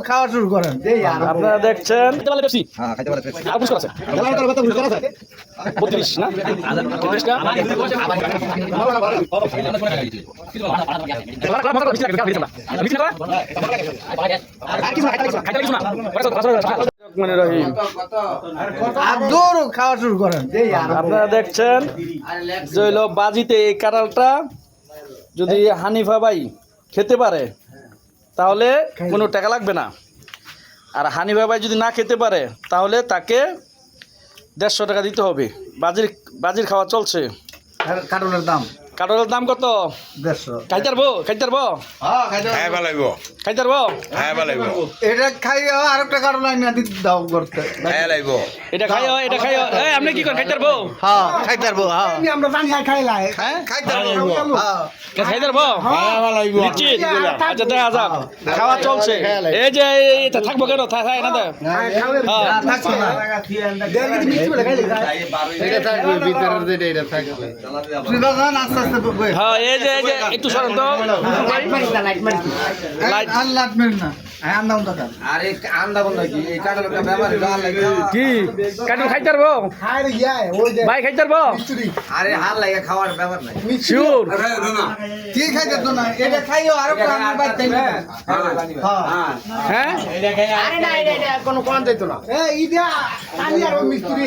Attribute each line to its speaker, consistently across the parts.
Speaker 1: খাওয়া শুরু করেন।
Speaker 2: আপনারা দেখছেন
Speaker 1: খাওয়া শুরু করেন।
Speaker 2: আপনারা দেখছেন যে হইলো বাজিতে এই কাঁঠালটা যদি হানিফা ভাই খেতে পারে তাহলে কোনো টাকা লাগবে না, আর হানিফা ভাই যদি না খেতে পারে তাহলে তাকে 150 টাকা দিতে হবে। বাজির খাওয়া চলছে।
Speaker 1: কাঁঠালের দাম
Speaker 2: কত?
Speaker 1: 150।
Speaker 2: খাইতে পারবো?
Speaker 1: এটা খাইয়া আরেকটা কাঁঠাল আইনা দিতে দাও করতে।
Speaker 2: এটা খাইও আপনি কি করেন? খাইতে পারবো?
Speaker 1: হ্যাঁ খাইতে পারবো। হ্যাঁ
Speaker 3: আমরা বানিয়ে খাইলাই
Speaker 1: খাইতে পারবো।
Speaker 2: খাইতে পারবো? নিশ্চিত? আচ্ছা দেখা যাক, খাওয়া চলছে। এই যে এটা থাকবো কেন? থাকে না তো?
Speaker 1: থাকছে না। এটা থাকবে ভিতরের যেটা এটা থাকবে। তুই বাগান আস্তে আস্তে বকবে।
Speaker 2: হ্যাঁ এই যে একটু সরেন তো।
Speaker 1: লাইট মেন না। আন্দা উন্দা কার। আরে আন্দা বন্ধ কি? এই কাঁঠালটা ব্যবহার গাল লাগে।
Speaker 2: কি কাটু খাইতে পারবো?
Speaker 3: খাই রে যায় ওই যে
Speaker 2: ভাই খাইতে পারবো?
Speaker 1: আরে হাল লাগে খাওয়ার ব্যাপার নাই।
Speaker 2: শিওর?
Speaker 1: কি খাইতে তো না? এটা খাইও আরেকটা আমার বাইতে তাই না।
Speaker 2: হ্যাঁ
Speaker 3: আরে না এটা কোনো কোন যাইতো না ইদা আমি আর ওই মিস্ত্রি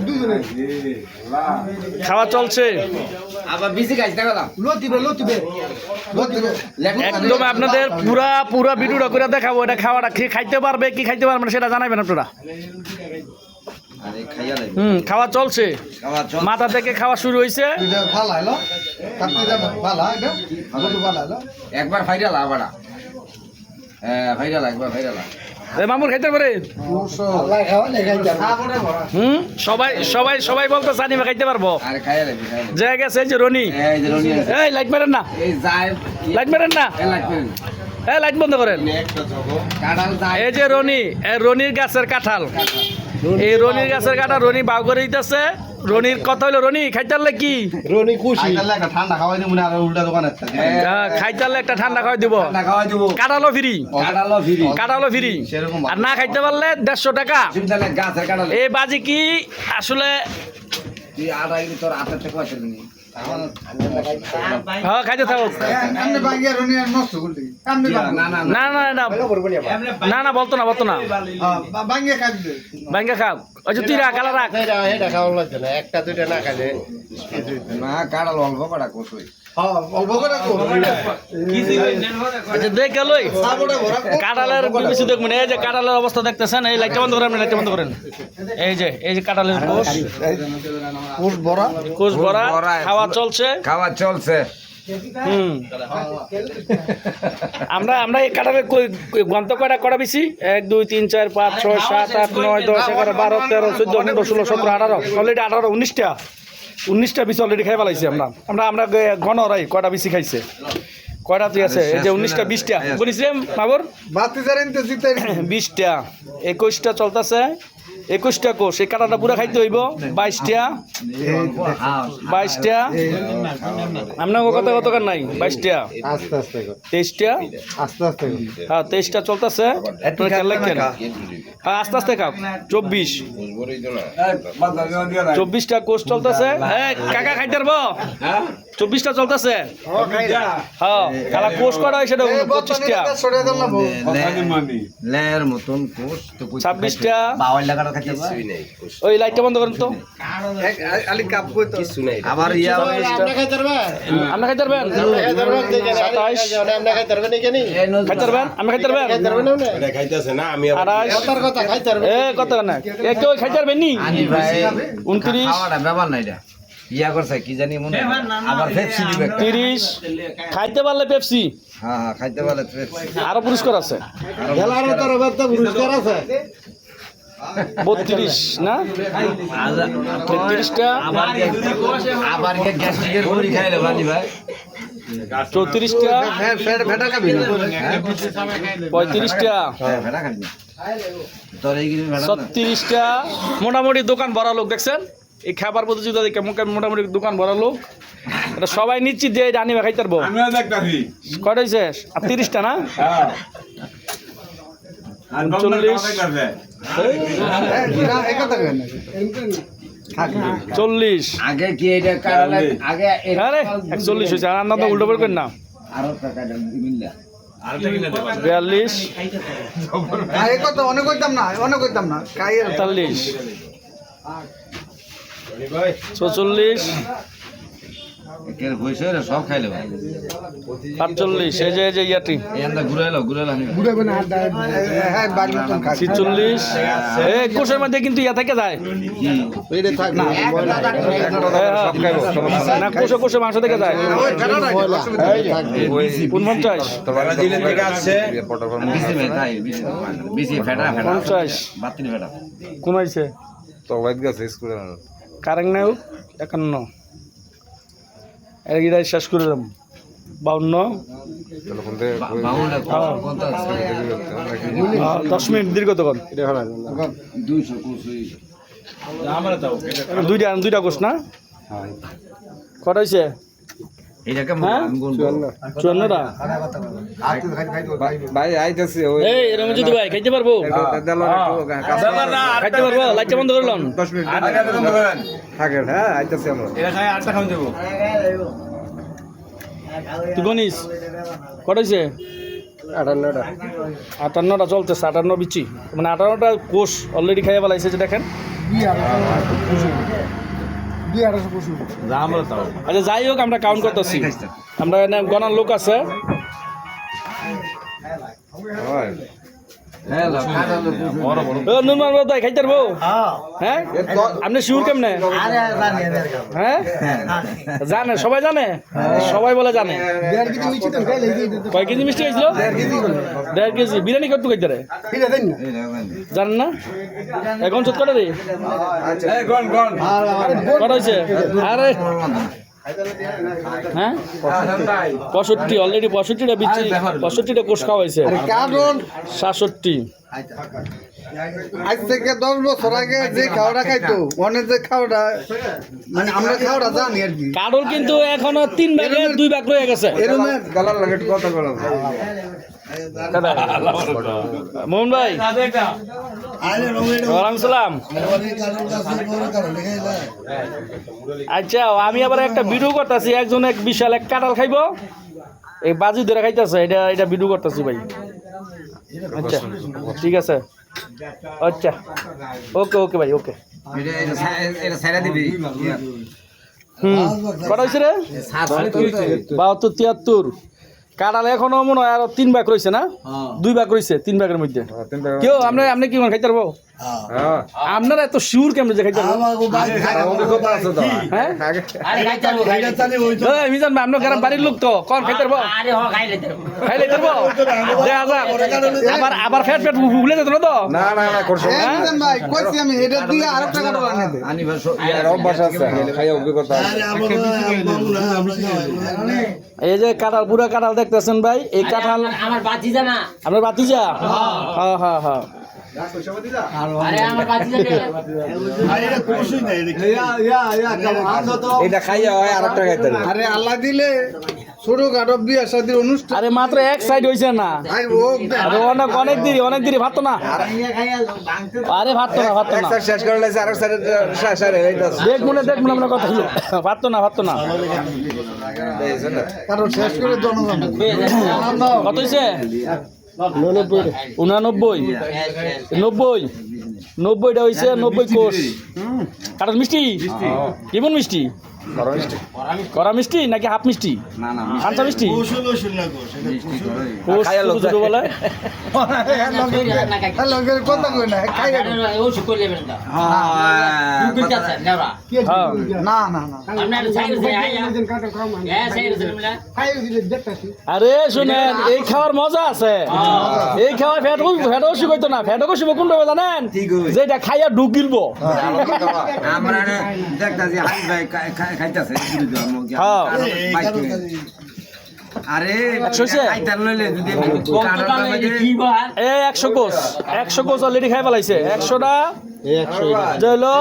Speaker 3: দুজনে
Speaker 2: খাওয়া চলছে।
Speaker 1: আবার বিসি খাইছ না কথা।
Speaker 3: লতিবে
Speaker 2: একদম আপনাদের পুরা ভিডিওটা করে দেখাবো। এটা খাওয়াটা খাইতে পারবে কি খাইতে পারবে না সেটা জানাবেন আপনারা।
Speaker 1: আরে খাইয়া লাগে।
Speaker 2: খাওয়া চলছে, মাথা থেকে খাওয়া শুরু হয়েছে।
Speaker 1: এটা ভালো হলো। কাটতে যাব ভালো এটা। বড় ভালো হলো। একবার ফাইরাল আবাড়া। ফাইরাল একবার ফাইরাল।
Speaker 2: মামুর খাইতে পারে?
Speaker 3: আল্লাহ খাওয়া লেগাই যাবে
Speaker 2: সবাই বলতে জানি খাইতে পারবো।
Speaker 1: আরে খাইয়া লাগে।
Speaker 2: যে গেছে এই যে রনি,
Speaker 1: এই যে রনি আছে।
Speaker 2: এই লাইট মারেন না,
Speaker 1: এই যায়
Speaker 2: লাইট মারেন না,
Speaker 1: লাইট মেন।
Speaker 2: এই লাইট বন্ধ করেন।
Speaker 1: কাঁঠাল যায়।
Speaker 2: এই যে রনি, রনির গাছের কাঁঠাল, এই রনির গাছের কাঁঠাল রনি বাউ করে দিতেছে। রনির কথা হইলো রনি খাইতারলে কি
Speaker 3: রনি খুশি
Speaker 1: একটা ঠান্ডা খাওয়াই দিব না আর উল্টা দোকানে
Speaker 2: খাইতারলে একটা ঠান্ডা খাওয়াই দিব।
Speaker 1: ঠান্ডা খাওয়াই দিব।
Speaker 2: কাঁঠালও ফ্রি,
Speaker 1: কাঁঠালও ফ্রি।
Speaker 2: সেরকম আর না খাইতে পারলে 150 টাকা।
Speaker 1: গাছের কাঁঠাল।
Speaker 2: এই বাজি কি আসলে
Speaker 1: তুই আড়া কিন্তু তোর হাতের থেকে পয়সা দিনি।
Speaker 2: হ্যাঁ খাইতে থাকো।
Speaker 1: আমনে ভাঙ্গিয়া রনি নষ্ট করলি। আমনে না না
Speaker 2: না না না না না বলতো না
Speaker 1: ভাঙ্গিয়া খাবি দে।
Speaker 2: ভাঙ্গা খাও। ওই যে তুই রাখ কালা রাখ।
Speaker 3: এটা খাওয়া লাগছে না একটা দুইটা না খাইলে
Speaker 1: না কাঁঠাল অল্প কটা কষই। অল্প করে
Speaker 2: আচ্ছা দেখ গেলই কাঁঠালের বেশি দেখবেন। এই যে কাঁঠালের অবস্থা দেখতেছেন, এই লাইটটা বন্ধ করেন, লাইটটা বন্ধ করেন। এই যে কাঁঠালের কোষ ভরা খাওয়া চলছে। আমরা এই কাঁঠালের গন্ত কয়টা বেশি? 1 2 3 4 5 6 7 8 9 10 11 12 13 14 15 16 17 18 অলরেডি 18 19টা বেশি অলরেডি খাই পালাইছি। আমরা গণরাই কয়টা বেশি খাইছে, কয়টা তুই আছে? এই যে 19টা 20টা বলিস রে বাবর 20টা 21টা চলতেছে। 21টা কোষ এই কাঁটাটা পুরা খাইতে হইব। 22টা আপনার কত নাই? 22টা 23টা হ্যাঁ 23টা চলতেছে। হ্যাঁ আস্তে আস্তে খাও। 24টা কোষ চলতেছে। কাকা খাইতে পারবো? 24টা চলতেছে। হ্যাঁ কালা কোষ করা হয় সেটা 25টা 26টা। ওই লাইটটা বন্ধ করেন তো।
Speaker 1: আবার ইয়া
Speaker 3: আপনি খাইতে পারবেন?
Speaker 2: আপনি খাইতে পারবেন? 27
Speaker 3: আপনি খাইতে পারবেন এখানে
Speaker 2: খাইতে পারবেন? আপনি খাইতে পারবেন?
Speaker 3: খাইতে পারবেন না
Speaker 4: এটা খাইতেছে না আমি
Speaker 2: 28
Speaker 3: কথা খাইতে পারবেন
Speaker 2: কত না কেউ খাইতে পারবেন নি? 29
Speaker 1: খাওয়াটা ব্যাপার না এটা ইয়া করছে কি জানি মনে আবার পেপসি দিবে
Speaker 2: 30 খাইতে পারলে পেপসি।
Speaker 1: হ্যাঁ খাইতে পারলে পেপসি
Speaker 2: আরো পুরস্কার আছে।
Speaker 3: খেলার তরফে তো পুরস্কার আছে।
Speaker 2: 32 না 33টা
Speaker 1: আবার কি গ্যাস্ট্রিকের বড়ি খাইলে ভাই
Speaker 2: 34টা
Speaker 1: ফেটা খাবি না
Speaker 2: 35টা
Speaker 1: ফেটা খাবি তোর এই কিছু ফেটা
Speaker 2: 36টা। মোটামুটি দোকান ভরা লোক দেখছেন। এই খাবার প্রতিযোগিতা দেখে মোটামুটি দোকান ভরা লোক। এটা সবাই নিশ্চিত যে এটা আনিবা খাইতে পারবো।
Speaker 4: আমিও দেখতাছি
Speaker 2: কয়টা হয়েছে? 30টা না 39 40
Speaker 1: আগে কি এটা কারণে আগে
Speaker 2: আরে 41 হয়েছে আর না তো উল্টো করে না
Speaker 1: আরো টাকা মিললা
Speaker 2: 42
Speaker 3: অনেক করতাম না
Speaker 2: 43 46
Speaker 1: এর পয়সা সব খাইলে ভাই
Speaker 2: 48 এই যে ইয়াটি
Speaker 1: এন্ডা ঘুরাইলো আমি
Speaker 3: হ্যাঁ বাড়ি মতন খাই
Speaker 2: 46 এই কোষের মধ্যে কিন্তু ইয়া থেকে যায়
Speaker 3: এটা থাক না
Speaker 2: না কোষে মাংস থেকে যায় 49
Speaker 1: তোমরা দিলেন থেকে আসছে বিসি ভাই বিসি ফেটা
Speaker 2: 50
Speaker 1: 32 ফেটা
Speaker 2: কোন হইছে
Speaker 4: তো বাইক গেছে স্কুলে
Speaker 2: কারেন্ট নাই 51 এর শেষ করে দাম 52
Speaker 4: তখন দে
Speaker 1: বাউলা কোনটা
Speaker 2: 10 মিনিট দীর্ঘ তখন
Speaker 1: 200 কুসি
Speaker 2: দুইটা কোষ না কটা হয়েছে
Speaker 1: এটাকে
Speaker 2: হ্যাঁ? 54টা
Speaker 4: ভাই আইতাছে ওই
Speaker 2: এই এরকম যদি ভাই খাইতে পারবো খাইতে পারবো লাইটটা বন্ধ করলাম
Speaker 4: 10 মিনিট থাকে হ্যাঁ আইতাছে আমরা
Speaker 2: তুই গনিস কটা হয়েছে 58টা চলতেছে 58 বিচি মানে 58টা কোষ অলরেডি খাইয়া ফেলাইছে যে দেখেন আচ্ছা যাই হোক আমরা কাউন্ট করতেছি আমরা এনে গণার লোক আছে
Speaker 4: হয়
Speaker 2: নুরমান ভাই খাইতে পারবো হ্যাঁ আপনি শিউর কেমনে হ্যাঁ জানে সবাই জানে সবাই বলে জানে কয় কেজি মিষ্টি খাইছিল 1.5 কেজি বিরিয়ানি কত খাইতে রে জানেন না এখন চোখ কটা রে কটা হয়েছে আরে হ্যাঁ 65 অলরেডি 65টা বিচি 65টা কোষ খাওয়া হয়েছে 67
Speaker 3: আজ থেকে 10 বছর আগে যে খাওয়াটা খাইতো অনেক যে খাওয়াটা মানে আমরা খাওয়াটা জানি আর কি
Speaker 2: কাডল কিন্তু এখনো 3 ভাগে 2 ভাগ রয়ে গেছে
Speaker 3: এরকমের
Speaker 4: গালার লাগে কথা বলা
Speaker 2: মোহন ভাই ওয়ালাইকুম সালাম আচ্ছা আমি আবার একটা ভিডিও করতেছি একজন এক বিশাল এক কাঁঠাল খাইবো এই বাজি ধরে খাইতেছে এটা ভিডিও করতেছি ভাই আচ্ছা ঠিক আছে আচ্ছা ওকে ভাই ওকে
Speaker 1: এটা সাইরা দিবি
Speaker 2: কটা হয়েছে রে 72 73 কাঁঠাল এখনো মনে হয় আরো 3 ভাগ রয়েছে না 2 ভাগ রয়েছে 3 ভাগের মধ্যে কেউ আপনি কি খাইতে পারবো
Speaker 4: হ্যাঁ
Speaker 2: আপনারা এত শিওর কেমন যে খাইতে পারবো হ্যাঁ এই মিজান ভাই আপনার গ্রাম বাড়ির লোক তো কোন খাইতে পারবো খাইলে পারবো দেখা যাক আবার ফ্যাট ভুলে যেত না তো
Speaker 4: না করছো
Speaker 3: এই মিজান ভাই কইছি আমি এটা দিয়ে আরো টাকা ডলার আনে দে
Speaker 1: আনি ভাই
Speaker 4: এর অভ্যাস আছে খাইয়া অভিজ্ঞতা আছে
Speaker 2: এই যে কাঁঠাল পুরা কাঁঠাল দেখতেছেন ভাই এই কাঁঠাল
Speaker 5: আমার বাতিজা না
Speaker 2: আপনার বাতিজা হ্যাঁ
Speaker 5: আরে আমার বাতিজা
Speaker 4: এটা খাইয়া হয় আরেকটা খাইতে
Speaker 3: আরে আল্লাহ দিলে ছোট গাড়ো বিয়া শাদির অনুষ্ঠান
Speaker 2: আরে মাত্র এক সাইড হয়েছে না
Speaker 3: আই ও
Speaker 2: আরে অনেক দেরি ভাত তো না আরে ভাত তো না
Speaker 4: একটা শেষ করে লাইছে আরেক সাইডে হইতাছে
Speaker 2: দেখ মনে আপনার কথা হলো ভাত তো না
Speaker 3: কারণ শেষ করে জনগণ
Speaker 2: কত হয়েছে 89 90টা হয়েছে 90 কোষ কাটার মিষ্টি কেমন মিষ্টি করা মিষ্টি নাকি হাফ মিষ্টি
Speaker 1: না না
Speaker 2: কাঁচা মিষ্টি কোষ
Speaker 4: খাইয়া লোক
Speaker 2: ছোট ছোট বলে
Speaker 3: লোকের কথা কই না খাই
Speaker 5: ও শুকর লেবেন না দুটো আছে নেবা
Speaker 2: হ্যাঁ
Speaker 3: না
Speaker 5: আপনার সাইড আছে আয়া এ সাইড আছে মিলা
Speaker 3: খাই দিলে দেখতাছি
Speaker 2: আরে শুনেন এই খাওয়ার মজা আছে এই খাওয়া ফ্যাটও শুকাইতো না ফ্যাটও শুকো কোন ভাবে জানেন যেটা খাইয়া ডুব গিলবো
Speaker 1: আমরা দেখতাছি হাই ভাই খাইতাছে
Speaker 2: হ্যাঁ
Speaker 1: আরে
Speaker 2: শুইছে?
Speaker 1: খাইতার লইলে যদি
Speaker 5: কি বল
Speaker 2: এই 100 কোষ অলরেডি খাই পেলাইছে 100টা যে হলো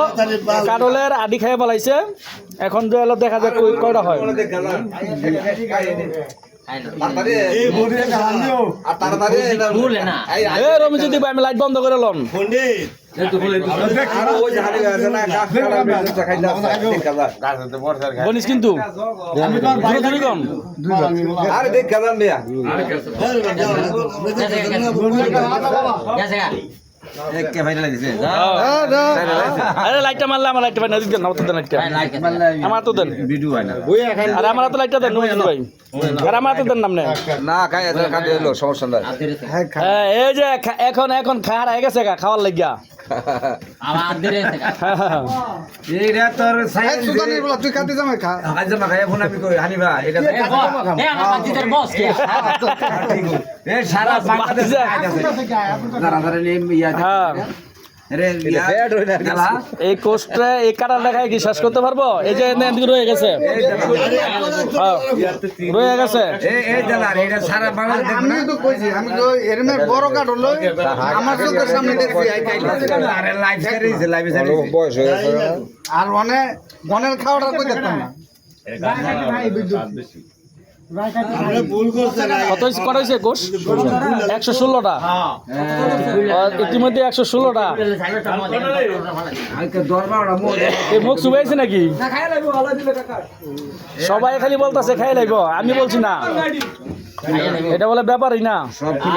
Speaker 2: কাডলের আদি খাই পেলাইছে এখন যে হলো দেখা যাক কয়টা হয়
Speaker 4: তাড়াতাড়ি আর তাড়াতাড়ি
Speaker 5: ভুলে না
Speaker 2: এ রমিজুদ্দি ভাই আমি লাইট বন্ধ করে লন
Speaker 4: আর ওই জানি আছে না গাছ কাটার বিজনেসটা খাইতে আছে ঠিক কাজ
Speaker 2: বনিস কিন্তু ধরে কোন
Speaker 4: আরে দেখ কাজ মিয়া
Speaker 5: গেছে গা
Speaker 1: কে ভাইরাল দিছে
Speaker 2: আরে লাইটটা মারলে আমার লাইটটা ভাই নদী দেন আমার তো দেন লাইটটা আমার তো দেন
Speaker 1: ভিডিও হয় না
Speaker 2: আর আমার তো লাইটটা দেন রমিজুদ্দি ভাই আর আমার তো দেন নামনে
Speaker 4: না খাই আছে কাটে এলো সমস্যা নাই
Speaker 2: এই যে এখন খাওয়ার হয়ে গেছে খাওয়ার লাগিয়া
Speaker 5: আমার ধরে গেছে গা
Speaker 1: এইটা তোর
Speaker 3: এই সুদানি বলা তুই খাতে যাবে খা
Speaker 1: আজ না খাই ফোন আমি কই হানিবা এটা
Speaker 5: আমার বাজিটার বস কে
Speaker 1: এ সারা বাংলাদেশ যারা যারা নিয়ে ইয়া
Speaker 2: হ্যাঁ
Speaker 1: রে ইয়া
Speaker 2: এই কোস্টে এই কাটা দেখায় কি শেষ করতে পারবো এই যে এদিকে রয়ে গেছে হ্যাঁ, রয়ে গেছে
Speaker 1: এই জানা এটা সারা বাংলাদেশ
Speaker 3: আমি তো কইছি আমি তো এরমে বড় কাট হলো আমার চোখের সামনে দেখছি
Speaker 1: আরে লাইভ সারিছে লাইভ সারিছে
Speaker 4: বয়স হয়ে গেছে
Speaker 3: আর গনের খাওয়াটা কই দেখতাম না
Speaker 2: কত হয়েছে কোষ 116টা ইতিমধ্যে 116টা
Speaker 1: আজকে দরবারটা মোর
Speaker 2: এই মুখ চুবাইছে নাকি সবাই খালি বলতেছে খাই লাইব আমি বলছি না এটা বলে ব্যাপারই না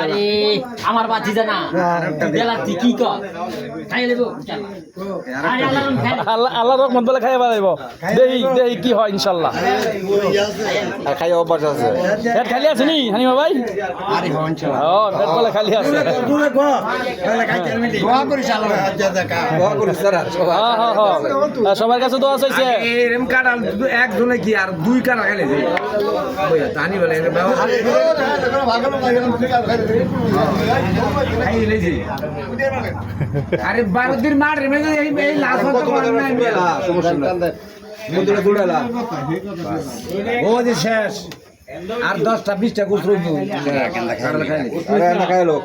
Speaker 5: আরে আমার বাজি জানা বেলা কি কর খাই লেবো আরে আল্লাহ
Speaker 2: আল্লাহ রহমত বলে খাই পারাইব দেই কি হয় ইনশাল্লাহ
Speaker 4: আর খাই অভ্যাস আছে
Speaker 2: পেট খালি আছে নি হানিমা ভাই
Speaker 1: আরে হন
Speaker 2: ও পেট বলে খালি আছে
Speaker 3: দোয়া করিস আল্লাহ
Speaker 4: দোয়া করি স্যার
Speaker 2: হ্যাঁ হ্যাঁ হ্যাঁ সবার কাছে দোয়া চাইছে
Speaker 1: এরম কাটা এক জনে কি আর দুই কাটা খেলে যে তানি বলে আরে 12 দিন মার রে এই লাশ
Speaker 4: সমস্যা নাই মুদুরে দুড়ালা
Speaker 1: ও যে শেষ আর 10টা 20টা গোছ রইব
Speaker 4: আরে না খাই লোক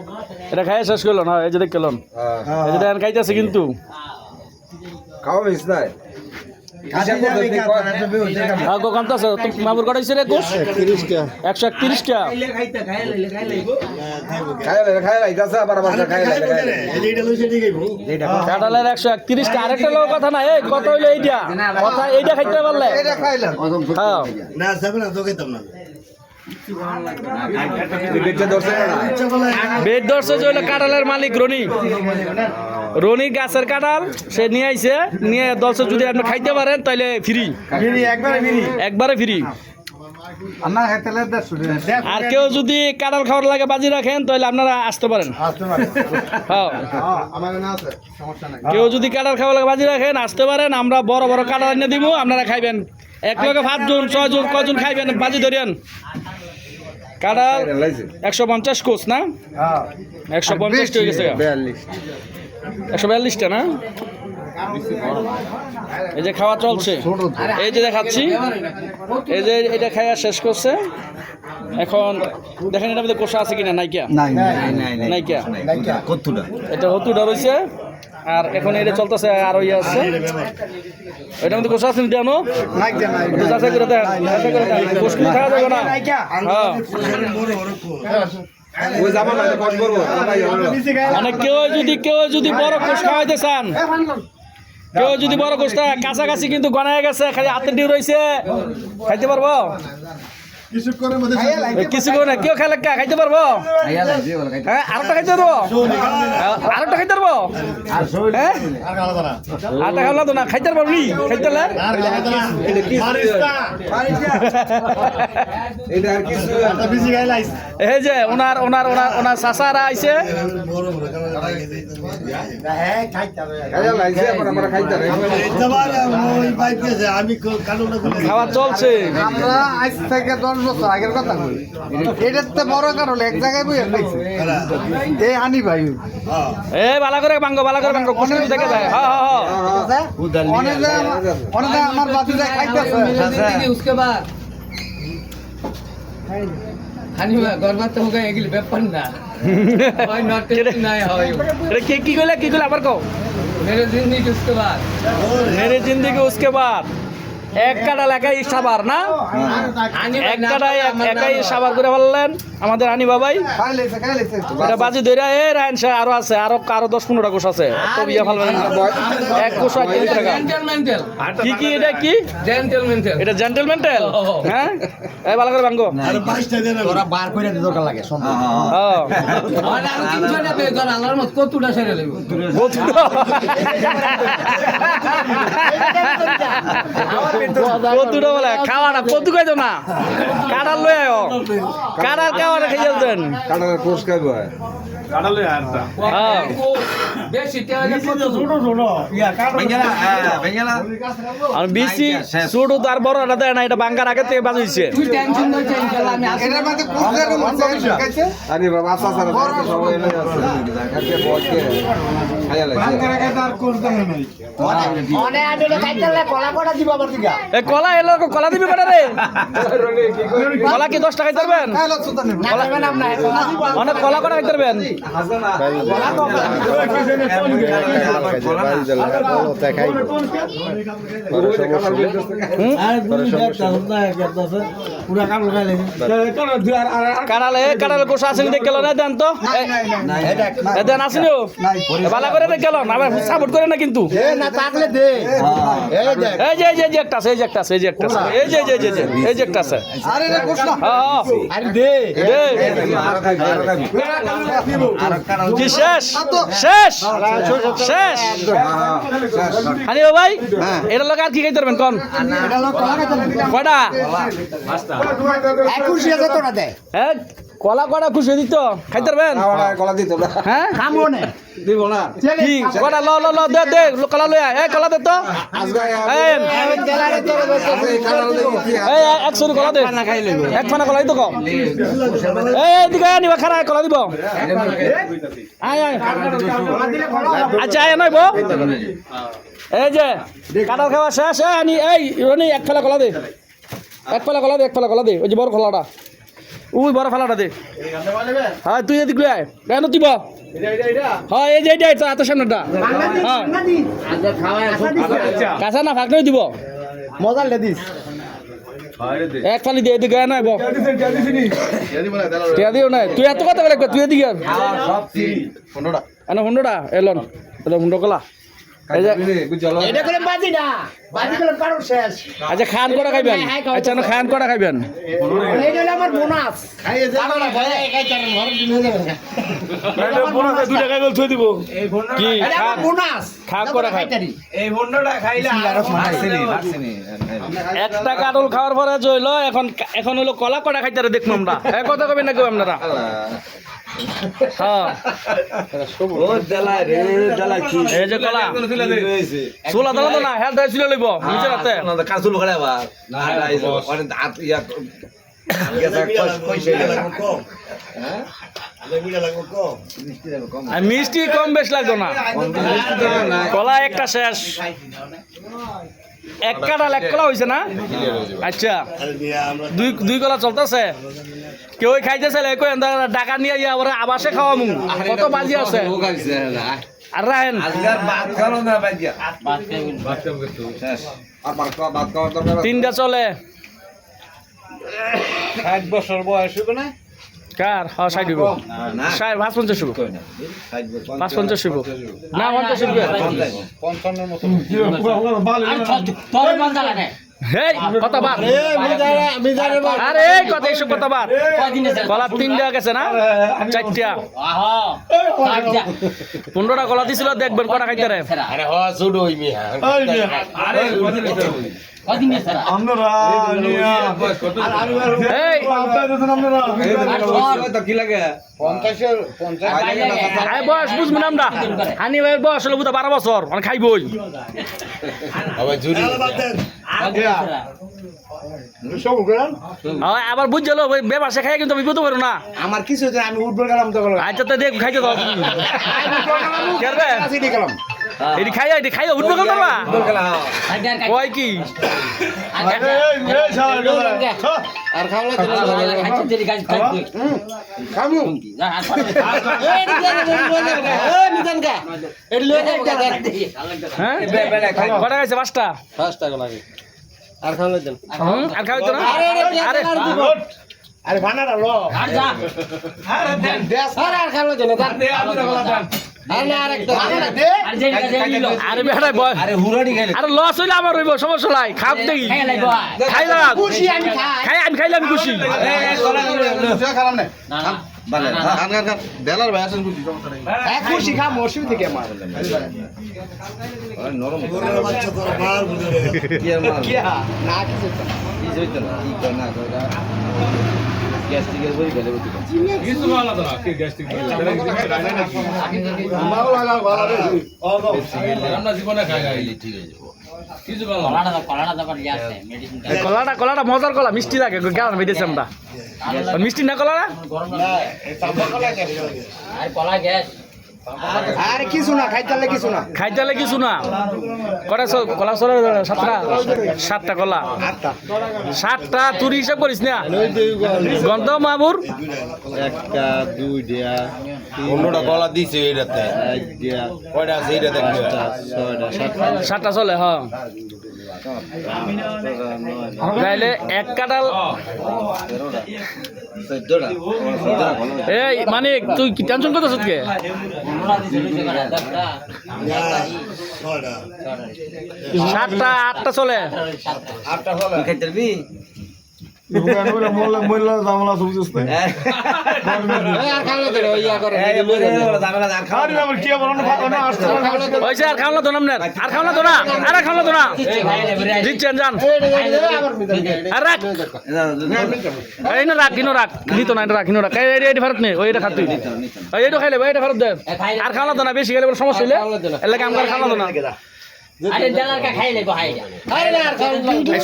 Speaker 2: এটা খাই শেষ করলো না এই যে দেখ কেলন এই যে দেন খাইতেছে কিন্তু
Speaker 4: খাওয়া মিস নাই
Speaker 2: হ্যাঁ গোকান্ত আছে মামুর কটাইছে রে কোষ 131 টা
Speaker 4: খাই লাই যাচ্ছে আবার আবার খাই লাই
Speaker 2: কাটালের 131 টা আরেকটা লোক কথা না এই কত হইলো এইটা কথা এইটা খাইতে পারলে
Speaker 3: এটা খাইলাম
Speaker 2: হ্যাঁ বেড ধরছে যে হইলো কাটালের মালিক রনি গাছের কাঁঠাল সে নিয়ে আইছে নিয়ে দলছে যদি আপনি খাইতে পারেন তাহলে ফ্রি একবারে ফ্রি
Speaker 3: আমার হাতেলে 150
Speaker 2: আর কেউ যদি কাঁঠাল খাওয়ার লাগে বাজি রাখেন তাহলে আপনারা আসতে পারেন হ্যাঁ
Speaker 3: আমার না আছে সমস্যা নাই
Speaker 2: কেউ যদি কাঁঠাল খাওয়ার লাগে বাজি রাখেন আসতে পারেন আমরা বড় বড় কাঁঠাল এনে দিব আপনারা খাইবেন এক লগে 5 জন 6 জন কজন খাইবেন বাজি ধরেন কাঁঠাল 150 কোষ না
Speaker 3: হ্যাঁ
Speaker 2: 150 হয়ে গেছে 142টা না এই যে খাওয়া চলছে এই যে দেখাচ্ছি এই যে এটা খাওয়া শেষ করছে এখন দেখেন এটার মধ্যে কোষা আছে কিনা নাইকা
Speaker 3: নাই
Speaker 2: নাইকা
Speaker 1: কতটা
Speaker 2: এটা হতুটা রয়েছে আর এখন এটা চলতেছে আর ইয়ে আছে এটার মধ্যে কোষা আছে জানো
Speaker 3: নাই নাই
Speaker 2: যাচাই করে দেন যাচাই করে দেন কোষ কিন্তু খাওয়া যাবে না হ্যাঁ
Speaker 4: ওই যাবা না কষ্ট করবো
Speaker 2: মানে কেউ যদি বড় কোষ খাওয়াইতে চান কেউ যদি বড় কোষটা কাছাকাছি কিন্তু গনায় গেছে খালি হাতের ডিউ রয়েছে খাইতে পারবো কিছু করে না কেউ খেলে খাইতে পারবো হ্যাঁ আরেকটা খাইতে পারবো আরেকটা খাইতে পারবো হ্যাঁ আরেকটা খাওয়া তো না খাইতে পারবো নি খাইতে পারলে
Speaker 4: এটা আর কিছু
Speaker 2: এই যে ওনার চাচারা আইছে
Speaker 4: খাইয়া লাইছে আবার আমরা খাইতে
Speaker 2: খাওয়া চলছে
Speaker 3: আমরা আজ থেকে 10 বছর আগের কথা কই এটাতে বড় কারণ এক জায়গায় বই দেখছি এই হানি ভাই
Speaker 2: এ বালা করে ভাঙ্গো কোন দেখে যায় হ্যাঁ হ্যাঁ
Speaker 3: অনেক আমার বাতি যায় খাইতেছে
Speaker 5: उसके बाद खानी में गरबा तो हो गए एगिल पेपर ना और नॉट ना है
Speaker 2: এটা কি কইলে আবার কও
Speaker 5: मेरे जिंदगी उसके बाद
Speaker 2: मेरी जिंदगी उसके बाद এক কাটা একাই সাবার না এক কাটায় একাই সাবার করে ফেললেন আমাদের আনি বাবাই
Speaker 3: খাইলেছে
Speaker 2: এটা বাজি ধরে এ রায়ন শাহ আরো আছে আরো 10-15টা কোষ আছে তো বিয়া ফেলবেন এক কোষ 30 টাকা কি এটা কি এটা জেন্টলমেন্টাল হ্যাঁ এই ভালো করে ভাঙ্গো
Speaker 1: তোরা বার করে দিতে দরকার লাগে সম্ভব
Speaker 2: হ্যাঁ কতুটা বলে খাওয়াটা কতু খাইতো না কাটার লই আয় কাটার খাওয়াটা খাই যাচ্ছেন
Speaker 4: কাটার কোষ খাইবো
Speaker 2: হ্যাঁ আর বেশি ছোট তার বড় এটা দেয় না এটা বাঙ্গার আগে থেকে বাজাইছে
Speaker 3: এটার মধ্যে কুকুরের মধ্যে খাইছে
Speaker 4: আরে বাবা আচ্ছা আচ্ছা সবাই এনে আছে কাকে বলকে খাইয়া লাগছে
Speaker 2: এ কলা এলো কলা দিবি কটা রে কলা কি 10 টাকা দিবেন
Speaker 3: খাইলো সুতানি
Speaker 2: অনেক কলা কটা দিবেন কাটালে কোষা আসেনি দেখ গেল না দেন তো দেন আসেনি ভালো করে দেখ গেল আবার সাপোর্ট করে না কিন্তু এই যে একটা আছে এই যে একটা আছে এই যে একটা আছে এই যে একটা আছে
Speaker 3: আরে রে কোশ না
Speaker 2: আরে দে কি শেষ শেষ শেষ হানি ভাই এটা লোক আর কি খাইতে পারবেন কোন কয়টা হ্যাঁ কলা কটা খুশি দিত খাইতে পারবেন
Speaker 4: কলা দিত না
Speaker 2: হ্যাঁ
Speaker 4: দিব না
Speaker 2: কি কটা ল দে কলা লয়া এই কলা দে তো এই 100 কলা দে এক ফানা কলা দিত কম এই দিকে নিবা খারা কলা দিব আয় আচ্ছা আয় নইব এই যে কাটাল খাওয়া শেষ আনি এই রনি এক ফালা কলা দে এক ফালা কলা দে ওই যে বড় কলাটা ওই বড় ফালাটা দে হ্যাঁ তুই এদিক লই আয় কেন তুই হ্যাঁ এই যে এটা এত সামনেটা হ্যাঁ কাঁচা না ফাঁক দিব
Speaker 3: মজাল দিস
Speaker 2: এক ফালি দিয়ে এদিকে নাই টিয়া দিও নাই তুই এত কথা বলে তুই এদিকে হুন্ডোটা এলন হুন্ডো কলা আচ্ছা খান কটা খাইবেন আচ্ছা খান কটা খাইবেন কি খাক কটা খাই একটা কাটল খাওয়ার পরে জইল এখন হলো কলা কটা খাইতে দেখবো আমরা কথা কবেন না কেউ আপনারা এই যে কলা চুলা দাও না হেল দাই চুলা লইব নিচে রাতে
Speaker 4: কাজুল করে আবার না অনেক দাঁত ইয়া
Speaker 2: মিষ্টি কম বেশ লাগতো না কলা একটা শেষ এক কলা হয়েছে না আচ্ছা দুই কলা চলতেছে কেউ খাইতেছে ডাকা নিয়ে আবার আবাসে খাওয়ামু কত বাজি আছে আর রাহেন তিনটা চলে
Speaker 4: 60 বছর বয়স হবে না
Speaker 2: কার হ্যাঁ 60 দিব 55 দিব 55 দিব না 50 দিব
Speaker 4: 55 মতো
Speaker 2: হেই কতবার আরে কত এইসব কতবার কলা 3টা গেছে না 4টা 15টা কলা দিছিল দেখবেন কটা খাইতে রে
Speaker 1: আরে হ শুড হই মি আরে
Speaker 2: এই
Speaker 4: কি লাগে 50
Speaker 2: বয়স বুঝবো না আমরা হানি ভাইয়ের বয়স হলো 12 বছর মানে খাইবই আবার বুঝ গেল বেবাসে খাই কিন্তু বিপদ পারো না
Speaker 4: আমার কিছু হচ্ছে আমি উঠবো গেলাম তো
Speaker 2: আচ্ছা তো দেখ খাইতে দাও এটি খাইয়া উঠবো গেল বাবা কয় কি
Speaker 4: আর খাওয়া
Speaker 2: হ্যাঁ কটা খাইছে 5টা আর খাওয়াই তো না আরে
Speaker 5: আর যা আর যে নিল
Speaker 2: আরে বেড়া বয়
Speaker 1: আরে হুরানি খাইলে
Speaker 2: আরে লস হইলে আমার হইব সমস্যা নাই খাপ দেই
Speaker 5: খাই লাইবো
Speaker 2: খাইলাম খাই আমি খাইলাম খুশি
Speaker 5: না না
Speaker 1: বালে
Speaker 4: দেলার ভাই আসেন বুঝি
Speaker 3: খুশি খাম অসুবিধা কি আমার
Speaker 1: নরম
Speaker 4: কি আর মাল
Speaker 3: না কিছু তো।
Speaker 1: কি হইতো না কি কর না কইরা গ্যাস্ট্রিকের বই গেলে বুঝি আমরা জীবনে খাই খাইলি ঠিক হয়ে যাবো কিছু ভালো
Speaker 5: কলাটা দাবার ইয়ে আছে মেডিসিন
Speaker 2: এই কলাটা মজার কলা মিষ্টি লাগে গান বেঁধেছে আমরা আর মিষ্টি না কলাটা
Speaker 5: গরম লাগে আর কলা গ্যাস
Speaker 3: আর কিছু না খাইতালে কিছু না
Speaker 2: খাইতে কিছু না কটা কলা চলে সাতটা কলা সাতটা তুই হিসাব করিস না গন্ধ মামুর
Speaker 4: একটা দুইটা
Speaker 1: অন্যটা গলা দিছে এইটাতে
Speaker 4: একটা
Speaker 1: কয়টা আছে এইটা দেখবে
Speaker 4: ছয়টা সাতটা
Speaker 2: সাতটা চলে হ্যাঁ তাইলে এক কাটাল এই মানে তুই কি টেনশন করতেছ কে
Speaker 5: আমরা দিছি লইছে করে 10টা
Speaker 2: সাতটা আটটা চলে
Speaker 1: খাইতে পারবি
Speaker 4: মূল্য জামলা সবুজ
Speaker 2: হয়েছে আর খাওয়া তো নাম আর খাওয়া তো না আর খাওয়া তো না দিচ্ছেন যান আর রাখ এই না রাখ কিনো রাখ দিত না এটা রাখ কিনো রাখ এই ফেরত নেই ওইটা খাত তুই এইটা খাইলে এইটা ফেরত দে আর খাওয়া তো না বেশি গেলে সমস্যা হইলে এলাকা আমার খাওয়া তো না
Speaker 5: আরে ডালার কা খাই লাইবো হাই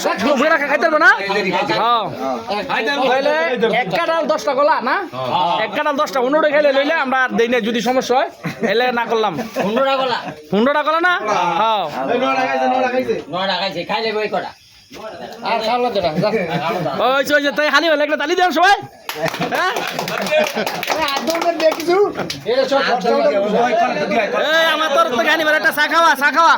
Speaker 2: সব ঘুরে রাখা খাইতে পারবে না হ্যাঁ তাহলে এক কাটাল 10টা কলা না এক কাটাল 10টা 15টা খাইলে লইলে আমরা আর দেই না যদি সমস্যা হয় এলে না করলাম
Speaker 5: 15টা কলা
Speaker 2: 15টা কলা না হ্যাঁ
Speaker 5: 9টা খাইছে খাই লাইবো এই কটা
Speaker 3: আর খাওয়া তো না
Speaker 2: ওই যে তাই হানি হলে একটা তালি দেন সবাই হ্যাঁ
Speaker 3: আদৌটা দেখিছু এটা সব
Speaker 2: এই আমার তোর তো গানি একটা চা খাওয়া